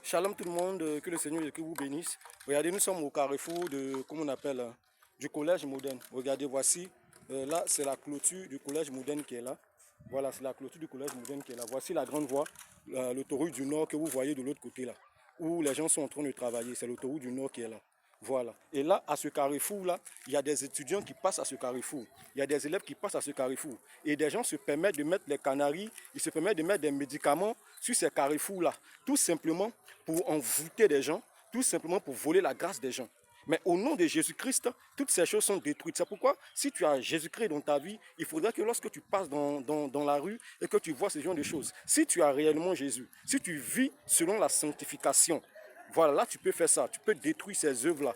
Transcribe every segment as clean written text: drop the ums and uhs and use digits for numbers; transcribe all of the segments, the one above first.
Shalom tout le monde, que le Seigneur et que vous bénisse. Regardez, nous sommes au carrefour de, comment on appelle, du collège moderne. Regardez, voici, là c'est la clôture du collège moderne qui est là. Voilà, c'est la clôture du collège moderne qui est là. Voici la grande voie, l'autoroute du Nord que vous voyez de l'autre côté là, où les gens sont en train de travailler. C'est l'autoroute du Nord qui est là. Voilà. Et là, à ce carrefour-là, il y a des étudiants qui passent à ce carrefour. Il y a des élèves qui passent à ce carrefour. Et des gens se permettent de mettre les canaries, ils se permettent de mettre des médicaments sur ces carrefours-là. Tout simplement pour envoûter des gens, tout simplement pour voler la grâce des gens. Mais au nom de Jésus-Christ, toutes ces choses sont détruites. C'est pourquoi, si tu as Jésus-Christ dans ta vie, il faudra que lorsque tu passes dans la rue et que tu vois ce genre de choses, si tu as réellement Jésus, si tu vis selon la sanctification, voilà, là tu peux faire ça, tu peux détruire ces œuvres-là.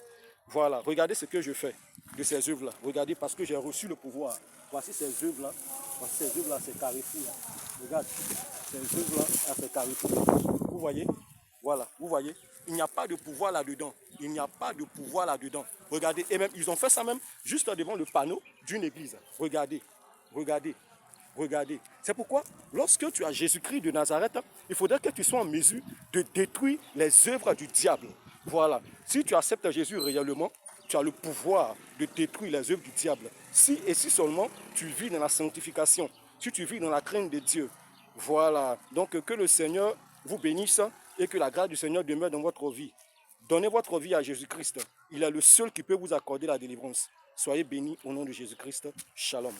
Voilà, regardez ce que je fais de ces œuvres-là. Regardez, parce que j'ai reçu le pouvoir. Voici ces œuvres-là, voici ces œuvres-là, ces carrefours-là. Regarde, ces œuvres-là, ces carrefours-là. Vous voyez? Voilà, vous voyez, il n'y a pas de pouvoir là-dedans. Il n'y a pas de pouvoir là-dedans. Regardez, et même, ils ont fait ça même juste devant le panneau d'une église. Regardez, regardez, regardez. C'est pourquoi, lorsque tu as Jésus-Christ de Nazareth, il faudrait que tu sois en mesure de détruire les œuvres du diable. Voilà. Si tu acceptes Jésus réellement, tu as le pouvoir de détruire les œuvres du diable. Si et si seulement tu vis dans la sanctification, si tu vis dans la crainte de Dieu. Voilà. Donc que le Seigneur vous bénisse et que la grâce du Seigneur demeure dans votre vie. Donnez votre vie à Jésus-Christ. Il est le seul qui peut vous accorder la délivrance. Soyez bénis au nom de Jésus-Christ. Shalom.